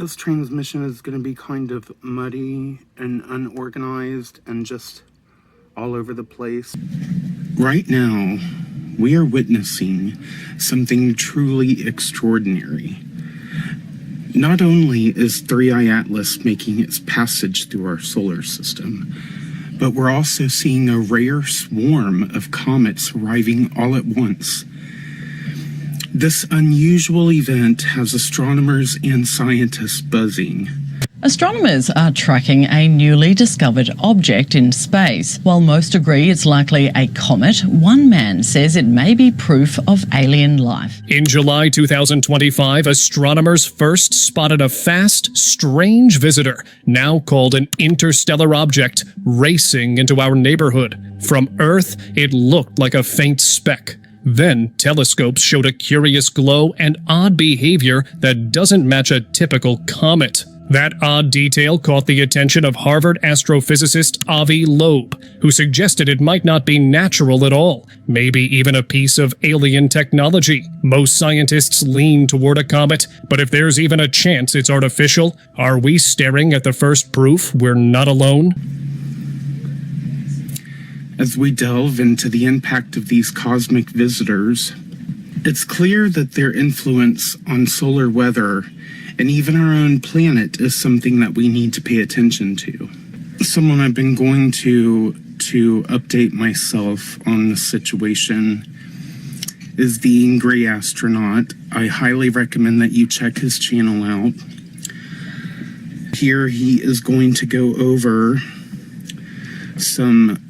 this transmission is going to be kind of muddy and unorganized and just all over the place. Right now, we are witnessing something truly extraordinary. Not only is 3I Atlas making its passage through our solar system, but we're also seeing a rare swarm of comets arriving all at once. This unusual event has astronomers and scientists buzzing. Astronomers are tracking a newly discovered object in space. While most agree it's likely a comet, one man says it may be proof of alien life. In July 2025, astronomers first spotted a fast, strange visitor, now called an interstellar object, racing into our neighborhood. From Earth, it looked like a faint speck. Then, telescopes showed a curious glow and odd behavior that doesn't match a typical comet. That odd detail caught the attention of Harvard astrophysicist Avi Loeb, who suggested it might not be natural at all, maybe even a piece of alien technology. Most scientists lean toward a comet, but if there's even a chance it's artificial, are we staring at the first proof we're not alone? As we delve into the impact of these cosmic visitors, it's clear that their influence on solar weather and even our own planet is something that we need to pay attention to. Someone I've been going to update myself on the situation is the Angry Astronaut. I highly recommend that you check his channel out. Here he is going to go over some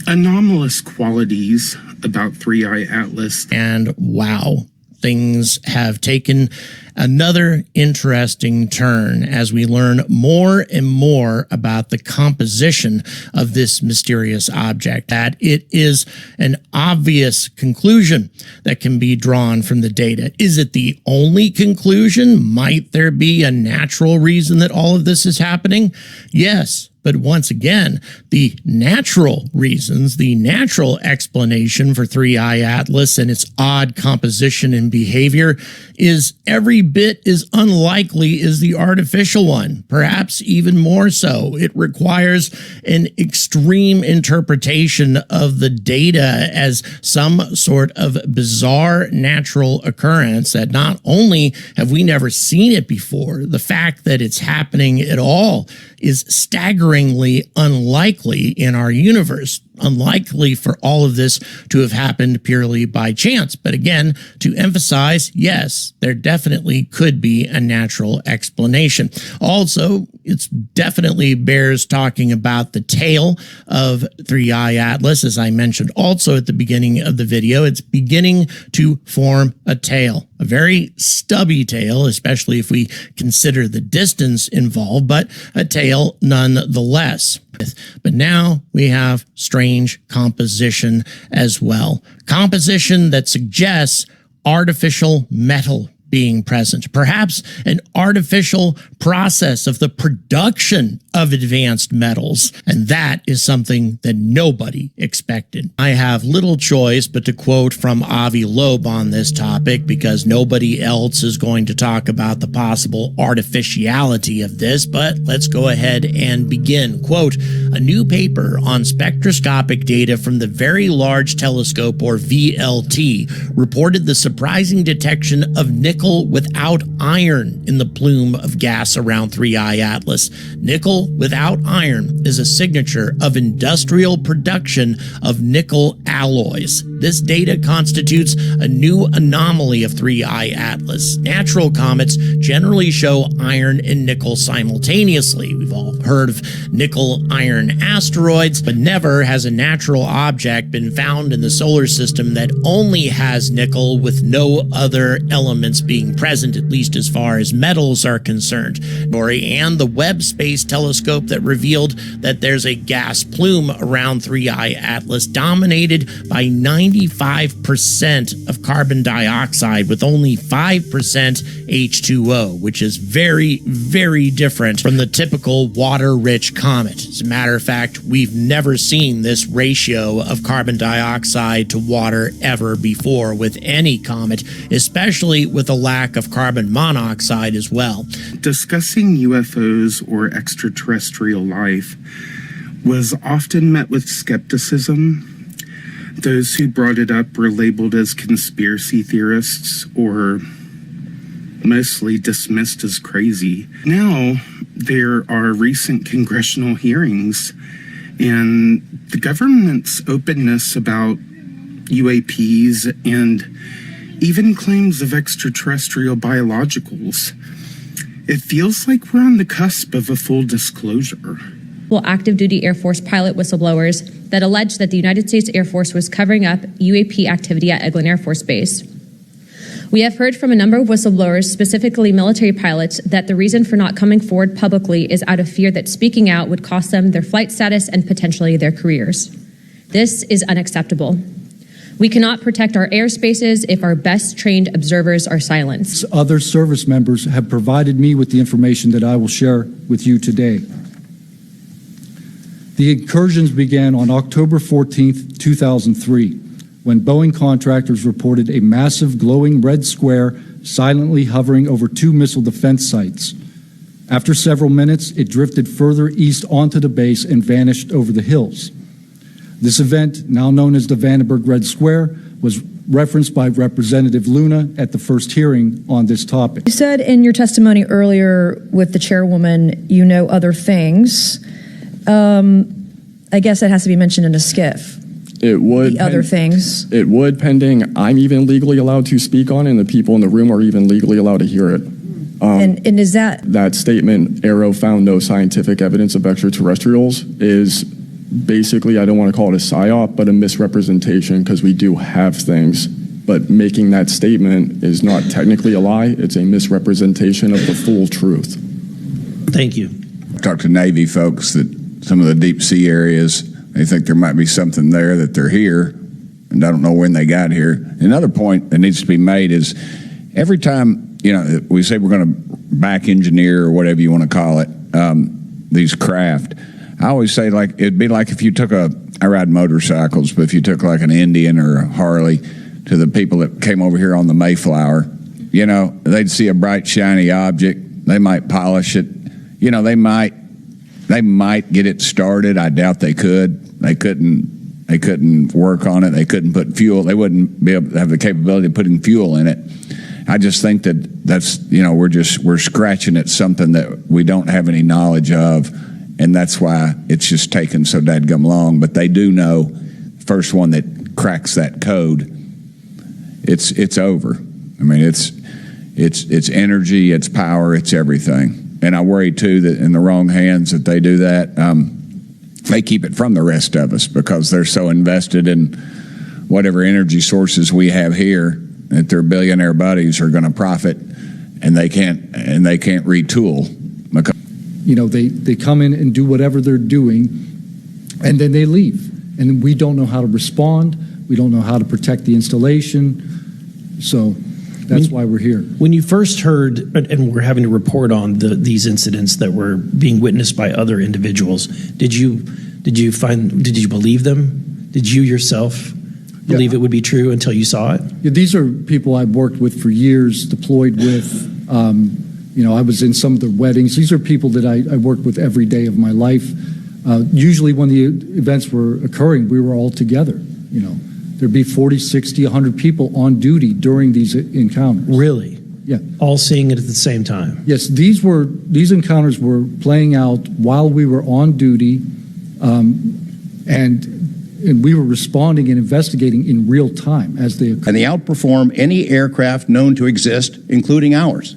anomalous qualities about 3I Atlas. And wow, things have taken another interesting turn as we learn more and more about the composition of this mysterious object. That it is an obvious conclusion that can be drawn from the data. Is it the only conclusion? Might there be a natural reason that all of this is happening? Yes. But once again, the natural reasons, the natural explanation for 3I Atlas and its odd composition and behavior is every bit as unlikely as the artificial one, perhaps even more so. It requires an extreme interpretation of the data as some sort of bizarre natural occurrence that not only have we never seen it before, the fact that it's happening at all is staggeringly unlikely in our universe. Unlikely for all of this to have happened purely by chance. But again, to emphasize, yes, there definitely could be a natural explanation. Also, it's definitely bears talking about the tail of 3I Atlas. As I mentioned also at the beginning of the video, it's beginning to form a tail. A very stubby tail, especially if we consider the distance involved, but a tail nonetheless. But now we have strange composition as well. Composition that suggests artificial metal being present, perhaps an artificial process of the production of advanced metals, and that is something that nobody expected. I have little choice but to quote from Avi Loeb on this topic because nobody else is going to talk about the possible artificiality of this, but let's go ahead and begin. Quote, a new paper on spectroscopic data from the Very Large Telescope, or VLT, reported the surprising detection of nickel without iron in the plume of gas around 3I Atlas. Nickel without iron is a signature of industrial production of nickel alloys. This data constitutes a new anomaly of 3I Atlas. Natural comets generally show iron and nickel simultaneously. We've all heard of nickel-iron asteroids, but never has a natural object been found in the solar system that only has nickel with no other elements being present, at least as far as metals are concerned. And the Webb Space Telescope that revealed that there's a gas plume around 3I Atlas dominated by 95% of carbon dioxide with only 5% H2O, which is very, very different from the typical water-rich comet. As a matter of fact, we've never seen this ratio of carbon dioxide to water ever before with any comet, especially with a the lack of carbon monoxide as well. Discussing UFOs or extraterrestrial life was often met with skepticism. Those who brought it up were labeled as conspiracy theorists or mostly dismissed as crazy. Now, there are recent congressional hearings, and the government's openness about UAPs and even claims of extraterrestrial biologicals. It feels like we're on the cusp of a full disclosure. Well, active duty Air Force pilot whistleblowers that alleged that the United States Air Force was covering up UAP activity at Eglin Air Force Base. We have heard from a number of whistleblowers, specifically military pilots, that the reason for not coming forward publicly is out of fear that speaking out would cost them their flight status and potentially their careers. This is unacceptable. We cannot protect our airspaces if our best trained observers are silenced. Other service members have provided me with the information that I will share with you today. The incursions began on October 14th, 2003, when Boeing contractors reported a massive glowing red square silently hovering over 2 missile defense sites. After several minutes, it drifted further east onto the base and vanished over the hills. This event, now known as the Vandenberg Red Square, was referenced by Representative Luna at the first hearing on this topic. You said in your testimony earlier with the chairwoman, you know other things. I guess that has to be mentioned in a skiff. It would. The other things. It would, pending I'm even legally allowed to speak on it, and the people in the room are even legally allowed to hear it. And is that statement, Arrow found no scientific evidence of extraterrestrials, is basically, I don't want to call it a psyop, but a misrepresentation, because we do have things. But making that statement is not technically a lie. It's a misrepresentation of the full truth. Thank you. Talk to Navy folks that some of the deep sea areas, they think there might be something there, that they're here, and I don't know when they got here. Another point that needs to be made is every time, we say we're going to back engineer or whatever you want to call it, these craft, I always say, like, it'd be like if you took I ride motorcycles, but if you took like an Indian or a Harley to the people that came over here on the Mayflower, they'd see a bright, shiny object. They might polish it. They might get it started. I doubt they could. They couldn't work on it. They couldn't put fuel. They wouldn't be able to have the capability of putting fuel in it. I just think that's we're scratching at something that we don't have any knowledge of, and that's why it's just taken so dadgum long. But they do know, first one that cracks that code, it's over. I mean, it's energy, it's power, it's everything. And I worry, too, that in the wrong hands that they do that, they keep it from the rest of us because they're so invested in whatever energy sources we have here that their billionaire buddies are going to profit, and they can't retool. Because they come in and do whatever they're doing, and then they leave. And we don't know how to respond. We don't know how to protect the installation. So that's why we're here. When you first heard, and we're having to report on these incidents that were being witnessed by other individuals, did you believe them? Did you yourself believe it would be true until you saw it? Yeah, these are people I've worked with for years, deployed with. I was in some of their weddings. These are people that I worked with every day of my life. Usually when the events were occurring, we were all together, There'd be 40, 60, 100 people on duty during these encounters. Really? Yeah. All seeing it at the same time? Yes, these encounters were playing out while we were on duty, and we were responding and investigating in real time as they occurred. And they outperform any aircraft known to exist, including ours.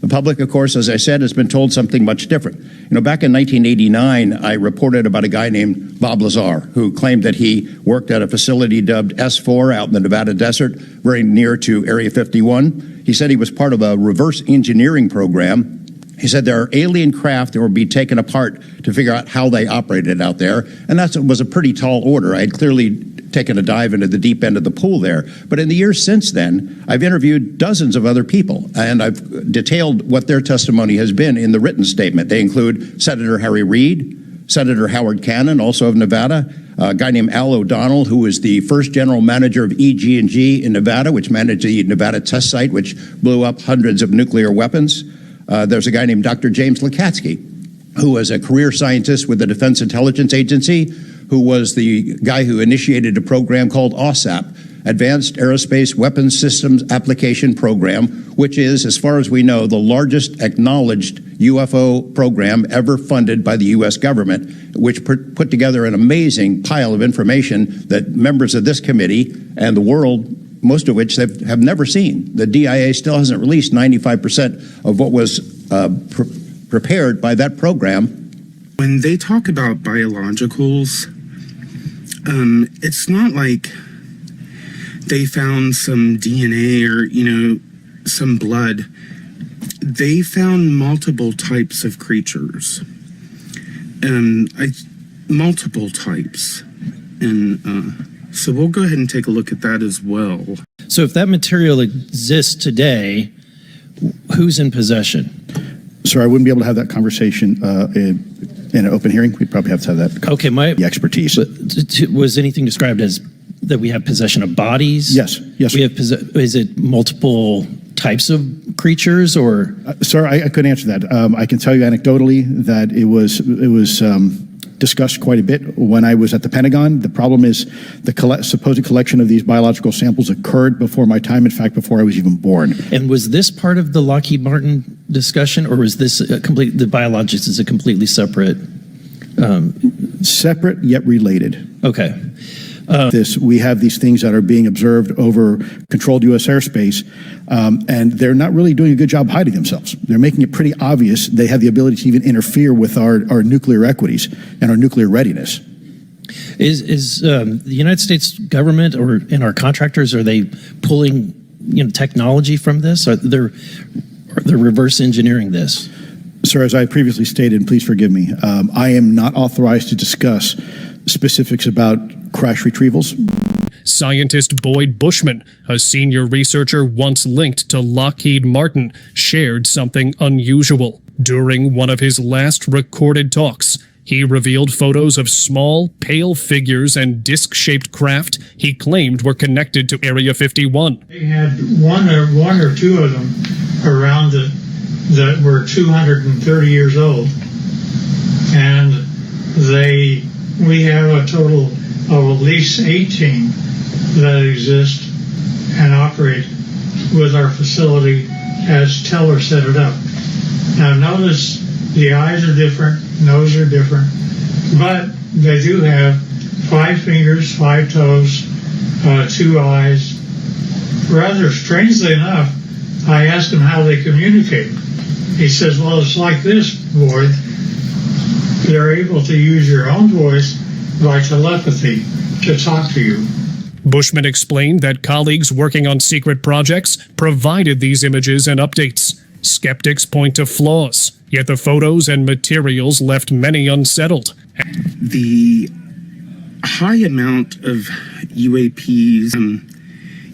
The public, of course, as I said, has been told something much different. Back in 1989, I reported about a guy named Bob Lazar, who claimed that he worked at a facility dubbed S4 out in the Nevada desert, very near to Area 51. He said he was part of a reverse engineering program. He said there are alien craft that will be taken apart to figure out how they operated out there. And that was a pretty tall order. I had clearly taken a dive into the deep end of the pool there. But in the years since then, I've interviewed dozens of other people, and I've detailed what their testimony has been in the written statement. They include Senator Harry Reid, Senator Howard Cannon, also of Nevada, a guy named Al O'Donnell, who was the first general manager of EG&G in Nevada, which managed the Nevada test site, which blew up hundreds of nuclear weapons. There's a guy named Dr. James Lukatsky, who was a career scientist with the Defense Intelligence Agency, who was the guy who initiated a program called OSAP, Advanced Aerospace Weapons Systems Application Program, which is, as far as we know, the largest acknowledged UFO program ever funded by the U.S. government, which put together an amazing pile of information that members of this committee and the world, most of which have never seen. The DIA still hasn't released 95% of what was prepared by that program. When they talk about biologicals, it's not like they found some DNA or, some blood. They found multiple types of creatures. Multiple types. And so we'll go ahead and take a look at that as well. So if that material exists today, who's in possession? Sir, I wouldn't be able to have that conversation in an open hearing. We'd probably have to have that. Okay, the expertise. Was anything described as that we have possession of bodies? Yes. We have. Is it multiple types of creatures, or? Sir, I couldn't answer that. I can tell you anecdotally that it was discussed quite a bit when I was at the Pentagon. The problem is the supposed collection of these biological samples occurred before my time, in fact, before I was even born. And was this part of the Lockheed Martin discussion, or was this the biologics is a completely separate? Separate yet related. Okay. We have these things that are being observed over controlled U.S. airspace, and they're not really doing a good job hiding themselves. They're making it pretty obvious they have the ability to even interfere with our nuclear equities and our nuclear readiness. Is the United States government and our contractors, are they pulling technology from this? Are they reverse engineering this? Sir, as I previously stated, and please forgive me, I am not authorized to discuss specifics about crash retrievals. Scientist Boyd Bushman, a senior researcher once linked to Lockheed Martin, shared something unusual. During one of his last recorded talks, he revealed photos of small, pale figures and disc-shaped craft he claimed were connected to Area 51. They had one or two of them around that were 230 years old, and we have a total of at least 18 that exist and operate with our facility as Teller set it up. Now notice the eyes are different, nose are different, but they do have 5 fingers, 5 toes, 2 eyes. Rather strangely enough, I asked him how they communicate. He says, well, it's like this, Boyd. They're able to use your own voice by telepathy to talk to you. Bushman explained that colleagues working on secret projects provided these images and updates. Skeptics point to flaws, yet the photos and materials left many unsettled. The high amount of UAPs,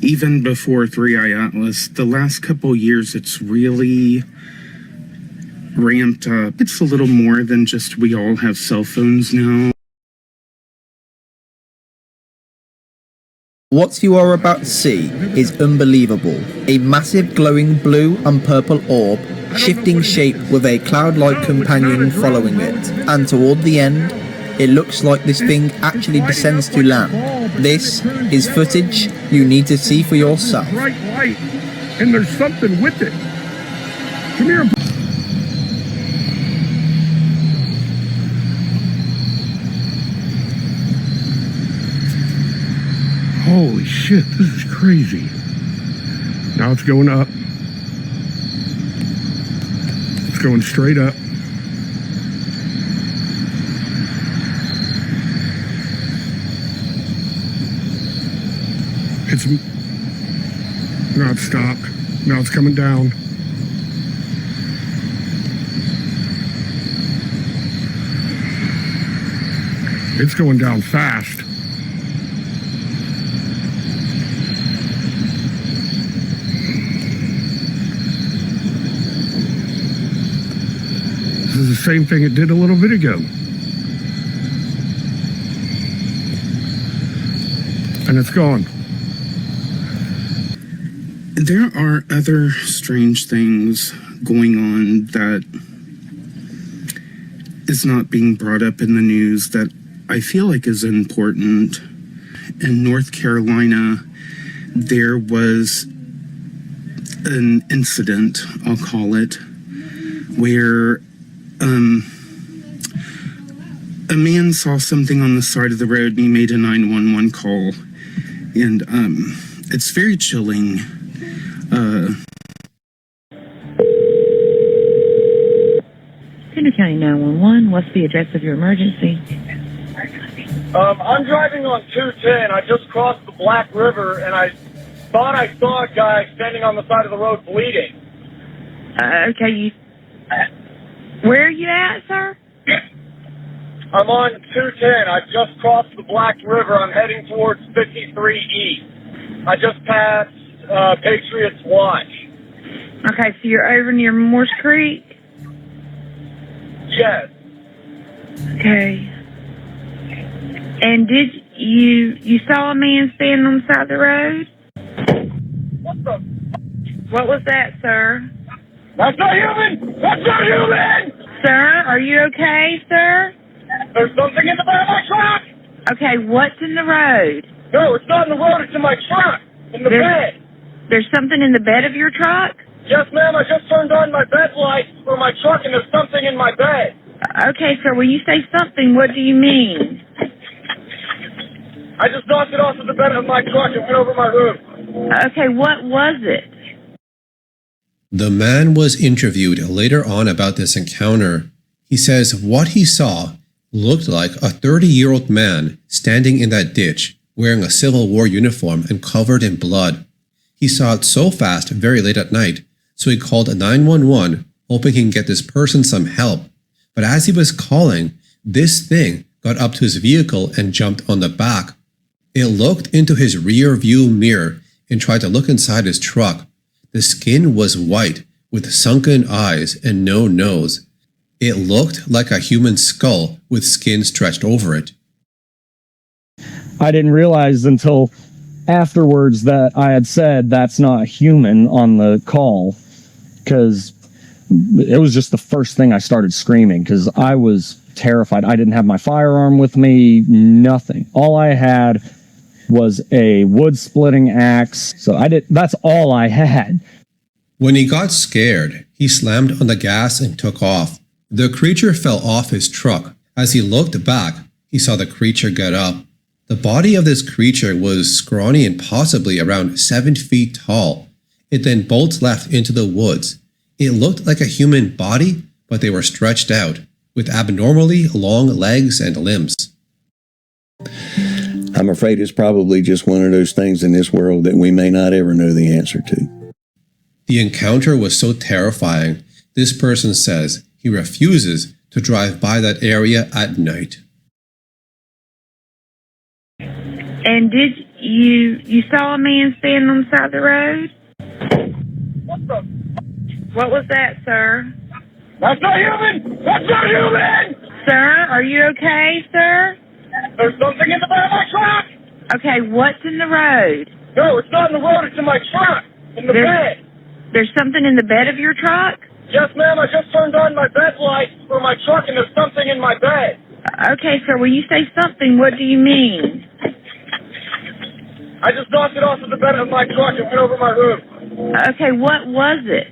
even before 3i Atlas, the last couple years it's really ramped up. It's a little more than just we all have cell phones now. What you are about to see is unbelievable. A massive glowing blue and purple orb, shifting shape with a cloud-like companion following it. And toward the end, it looks like this thing actually descends to land. This is footage you need to see for yourself. Bright light, and there's something with it. Come here. Holy shit, this is crazy. Now it's going up. It's going straight up. Now it's stopped. Now it's coming down. It's going down fast. This is the same thing it did a little bit ago. and it's gone. There are other strange things going on that is not being brought up in the news that I feel like is important. In North Carolina, there was an incident, I'll call it, where a man saw something on the side of the road and he made a 911 call. And it's very chilling. Tender County 911, what's the address of your emergency? I'm driving on 210. I just crossed the Black River, and I thought I saw a guy standing on the side of the road bleeding. Okay, where are you at, sir? I'm on 210. I just crossed the Black River. I'm heading towards 53 East. I just passed Patriots Watch. Okay, so you're over near Morse Creek? Yes. Okay. And did you saw a man standing on the side of the road? What the? What was that, sir? That's not human! That's not human! Sir, are you okay, sir? There's something in the bed of my truck! Okay, what's in the road? No, it's not in the road, it's in my truck! In the bed! There's something in the bed of your truck? Yes, ma'am, I just turned on my bed lights for my truck and there's something in my bed. Okay, sir, when you say something, what do you mean? I just knocked it off of the bed of my truck and went over my roof. Okay, what was it? The man was interviewed later on about this encounter. He says what he saw looked like a 30-year-old man standing in that ditch, wearing a Civil War uniform and covered in blood. He saw it so fast very late at night, so he called 911, hoping he can get this person some help. But as he was calling, this thing got up to his vehicle and jumped on the back. It looked into his rear view mirror and tried to look inside his truck. The skin was white, with sunken eyes and no nose. It looked like a human skull with skin stretched over it. I didn't realize until afterwards that I had said that's not human on the call, because it was just the first thing I started screaming, because I was terrified. I didn't have my firearm with me, nothing. All I had was a wood splitting axe. So that's all I had. When he got scared, he slammed on the gas and took off. The creature fell off his truck. As he looked back, he saw the creature get up. The body of this creature was scrawny and possibly around 7 feet tall. It then bolted left into the woods. It looked like a human body, but they were stretched out, with abnormally long legs and limbs. I'm afraid it's probably just one of those things in this world that we may not ever know the answer to. The encounter was so terrifying, this person says he refuses to drive by that area at night. And did you saw a man standing on the side of the road? What the? What was that, sir? That's not human! That's not human! Sir, are you okay, sir? There's something in the bed of my truck! Okay, what's in the road? No, it's not in the road, it's in my truck! In the bed! There's something in the bed of your truck? Yes, ma'am, I just turned on my bed lights for my truck and there's something in my bed. Okay, sir, when you say something, what do you mean? I just knocked it off of the bed of my truck and went over my roof. Okay, what was it?